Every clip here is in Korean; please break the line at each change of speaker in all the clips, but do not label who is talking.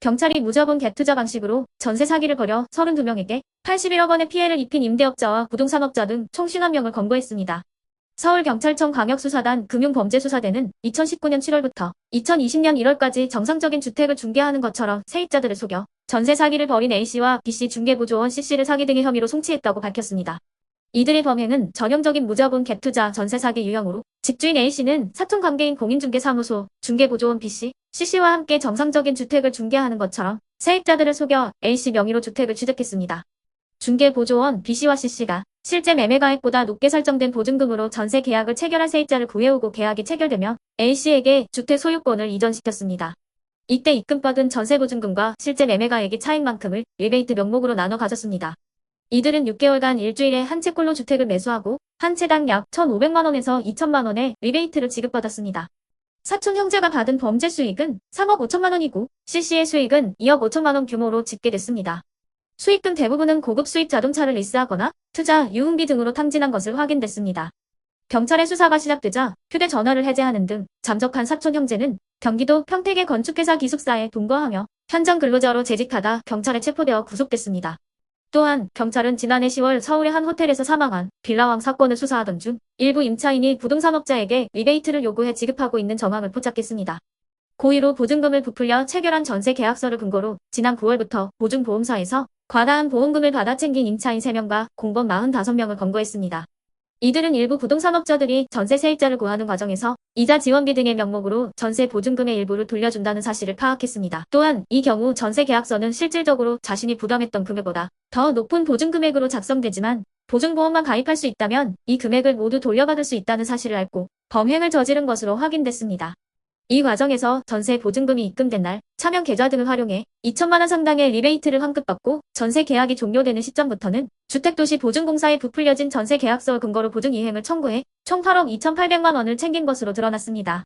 경찰이 무자본 갭 투자 방식으로 전세 사기를 벌여 32명에게 81억 원의 피해를 입힌 임대업자와 부동산업자 등 총 50명을 검거했습니다. 서울경찰청 광역수사단 금융범죄수사대는 2019년 7월부터 2020년 1월까지 정상적인 주택을 중개하는 것처럼 세입자들을 속여 전세 사기를 벌인 A씨와 B씨 중개보조원 C씨를 사기 등의 혐의로 송치했다고 밝혔습니다. 이들의 범행은 전형적인 무자본 갭투자 전세 사기 유형으로 집주인 A씨는 사촌관계인 공인중개사무소 중개보조원 B씨, C씨와 함께 정상적인 주택을 중개하는 것처럼 세입자들을 속여 A씨 명의로 주택을 취득했습니다. 중개보조원 B씨와 C씨가 실제 매매가액보다 높게 설정된 보증금으로 전세 계약을 체결한 세입자를 구해오고 계약이 체결되면 A씨에게 주택 소유권을 이전시켰습니다. 이때 입금받은 전세보증금과 실제 매매가액의 차익만큼을 리베이트 명목으로 나눠 가졌습니다. 이들은 6개월간 일주일에 한 채꼴로 주택을 매수하고 한 채당 약 1,500만 원에서 2천만 원의 리베이트를 지급받았습니다. 사촌 형제가 받은 범죄 수익은 3억 5천만 원이고 C씨의 수익은 2억 5천만 원 규모로 집계됐습니다. 수익금 대부분은 고급 수입 자동차를 리스하거나 투자, 유흥비 등으로 탕진한 것을 확인됐습니다. 경찰의 수사가 시작되자 휴대전화를 해제하는 등 잠적한 사촌 형제는 경기도 평택의 건축회사 기숙사에 동거하며 현장 근로자로 재직하다 경찰에 체포되어 구속됐습니다. 또한 경찰은 지난해 10월 서울의 한 호텔에서 사망한 빌라왕 사건을 수사하던 중 일부 임차인이 부동산업자에게 리베이트를 요구해 지급하고 있는 정황을 포착했습니다. 고의로 보증금을 부풀려 체결한 전세 계약서를 근거로 지난 9월부터 보증보험사에서 과다한 보험금을 받아 챙긴 임차인 3명과 공범 45명을 검거했습니다. 이들은 일부 부동산업자들이 전세 세입자를 구하는 과정에서 이자 지원비 등의 명목으로 전세 보증금의 일부를 돌려준다는 사실을 파악했습니다. 또한 이 경우 전세 계약서는 실질적으로 자신이 부담했던 금액보다 더 높은 보증금액으로 작성되지만 보증보험만 가입할 수 있다면 이 금액을 모두 돌려받을 수 있다는 사실을 알고 범행을 저지른 것으로 확인됐습니다. 이 과정에서 전세 보증금이 입금된 날 차명 계좌 등을 활용해 2천만 원 상당의 리베이트를 환급받고 전세 계약이 종료되는 시점부터는 주택도시 보증공사에 부풀려진 전세 계약서 근거로 보증 이행을 청구해 총 8억 2,800만 원을 챙긴 것으로 드러났습니다.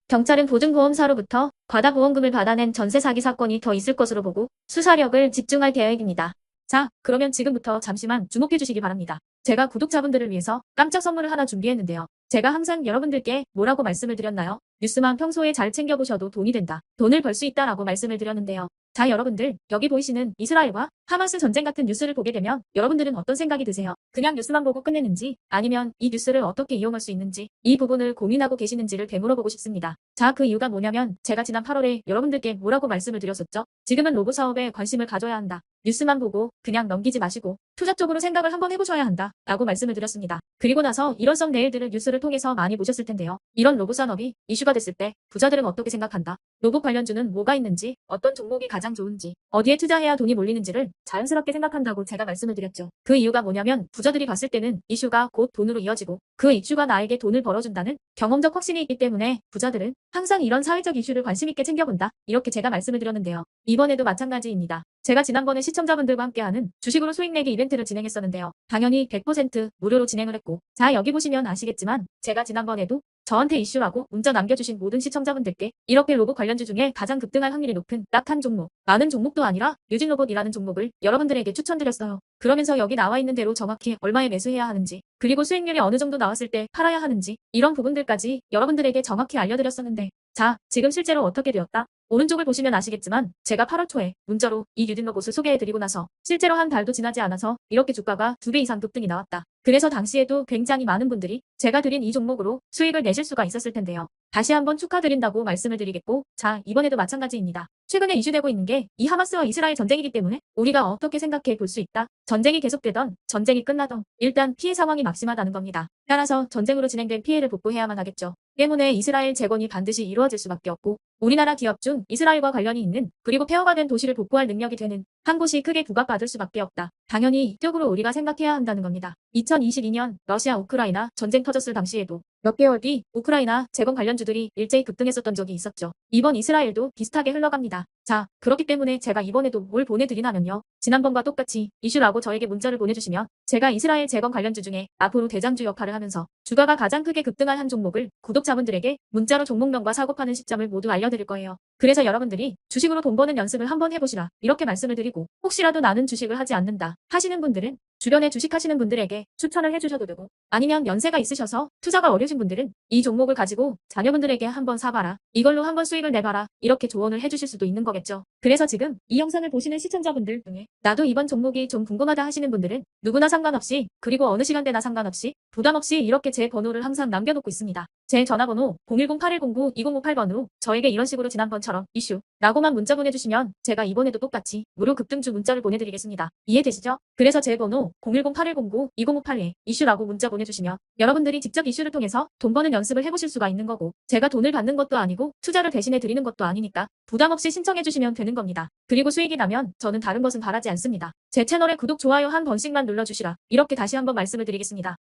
경찰은 보증보험사로부터 과다 보험금을 받아낸 전세 사기 사건이 더 있을 것으로 보고 수사력을 집중할 계획입니다. 자, 그러면 지금부터 잠시만 주목해 주시기 바랍니다. 제가 구독자분들을 위해서 깜짝 선물을 하나 준비했는데요. 제가 항상 여러분들께 뭐라고 말씀을 드렸나요? 뉴스만 평소에 잘 챙겨보셔도 돈이 된다. 돈을 벌 수 있다라고 말씀을 드렸는데요. 자, 여러분들, 여기 보이시는 이스라엘과 하마스 전쟁 같은 뉴스를 보게 되면 여러분들은 어떤 생각이 드세요? 그냥 뉴스만 보고 끝내는지 아니면 이 뉴스를 어떻게 이용할 수 있는지 이 부분을 고민하고 계시는지를 되물어보고 싶습니다. 자, 그 이유가 뭐냐면 제가 지난 8월에 여러분들께 뭐라고 말씀을 드렸었죠? 지금은 로봇 사업에 관심을 가져야 한다. 뉴스만 보고 그냥 넘기지 마시고 투자 쪽으로 생각을 한번 해보셔야 한다 라고 말씀을 드렸습니다. 그리고 나서 이런 썸네일들을 뉴스를 통해서 많이 보셨을 텐데요. 이런 로봇 산업이 이슈가 됐을 때 부자들은 어떻게 생각한다? 로봇 관련주는 뭐가 있는지, 어떤 종목이 가장 좋은지, 어디에 투자해야 돈이 몰리는지를 자연스럽게 생각한다고 제가 말씀을 드렸죠. 그 이유가 뭐냐면 부자들이 봤을 때는 이슈가 곧 돈으로 이어지고 그 이슈가 나에게 돈을 벌어준다는 경험적 확신이 있기 때문에 부자들은 항상 이런 사회적 이슈를 관심 있게 챙겨본다. 이렇게 제가 말씀을 드렸는데요. 이번에도 마찬가지입니다. 제가 지난번에 시청자분들과 함께하는 주식으로 수익 내기 이벤트를 진행했었는데요. 당연히 100% 무료로 진행을 했고 자, 여기 보시면 아시겠지만 제가 지난번에도 저한테 이슈라고 문자 남겨주신 모든 시청자분들께 이렇게 로봇 관련주 중에 가장 급등할 확률이 높은 딱 한 종목, 많은 종목도 아니라 뉴진로봇이라는 종목을 여러분들에게 추천드렸어요. 그러면서 여기 나와 있는 대로 정확히 얼마에 매수해야 하는지, 그리고 수익률이 어느 정도 나왔을 때 팔아야 하는지 이런 부분들까지 여러분들에게 정확히 알려드렸었는데 자, 지금 실제로 어떻게 되었다? 오른쪽을 보시면 아시겠지만 제가 8월 초에 문자로 이 뉴진로봇을 소개해드리고 나서 실제로 한 달도 지나지 않아서 이렇게 주가가 2배 이상 급등이 나왔다. 그래서 당시에도 굉장히 많은 분들이 제가 드린 이 종목으로 수익을 내실 수가 있었을 텐데요. 다시 한번 축하드린다고 말씀을 드리겠고 자, 이번에도 마찬가지입니다. 최근에 이슈되고 있는 게 이 하마스와 이스라엘 전쟁이기 때문에 우리가 어떻게 생각해 볼 수 있다? 전쟁이 계속되던 전쟁이 끝나던 일단 피해 상황이 막심하다는 겁니다. 따라서 전쟁으로 진행된 피해를 복구해야만 하겠죠. 때문에 이스라엘 재건이 반드시 이루어질 수밖에 없고 우리나라 기업 중 이스라엘과 관련이 있는 그리고 폐허가 된 도시를 복구할 능력이 되는 한 곳이 크게 부각받을 수밖에 없다. 당연히 이쪽으로 우리가 생각해야 한다는 겁니다. 2022년 러시아 우크라이나 전쟁 터졌을 당시에도 몇 개월 뒤 우크라이나 재건 관련주들이 일제히 급등했었던 적이 있었죠. 이번 이스라엘도 비슷하게 흘러갑니다. 자, 그렇기 때문에 제가 이번에도 뭘 보내드리냐면요. 지난번과 똑같이 이슈라고 저에게 문자를 보내주시면 제가 이스라엘 재건 관련주 중에 앞으로 대장주 역할을 하면서 주가가 가장 크게 급등할 한 종목을 구독자분들에게 문자로 종목명과 사고파는 시점을 모두 알려드릴 거예요. 그래서 여러분들이 주식으로 돈 버는 연습을 한번 해보시라 이렇게 말씀을 드리고 혹시라도 나는 주식을 하지 않는다 하시는 분들은 주변에 주식하시는 분들에게 추천을 해주셔도 되고, 아니면 연세가 있으셔서 투자가 어려우신 분들은 이 종목을 가지고 자녀분들에게 한번 사봐라, 이걸로 한번 수익을 내봐라, 이렇게 조언을 해주실 수도 있는 거겠죠. 그래서 지금 이 영상을 보시는 시청자분들 중에 나도 이번 종목이 좀 궁금하다 하시는 분들은 누구나 상관없이, 그리고 어느 시간대나 상관없이 부담 없이 이렇게 제 번호를 항상 남겨놓고 있습니다. 제 전화번호 010-8109-2058번으로 저에게 이런 식으로 지난번처럼 이슈 라고만 문자 보내주시면 제가 이번에도 똑같이 무료 급등주 문자를 보내드리겠습니다. 이해되시죠? 그래서 제 번호 010-8109-2058에 이슈라고 문자 보내주시면 여러분들이 직접 이슈를 통해서 돈 버는 연습을 해보실 수가 있는 거고, 제가 돈을 받는 것도 아니고 투자를 대신해 드리는 것도 아니니까 부담 없이 신청해 주시면 되는 겁니다. 그리고 수익이 나면 저는 다른 것은 바라지 않습니다. 제 채널에 구독, 좋아요 한 번씩만 눌러주시라, 이렇게 다시 한번 말씀을 드리겠습니다.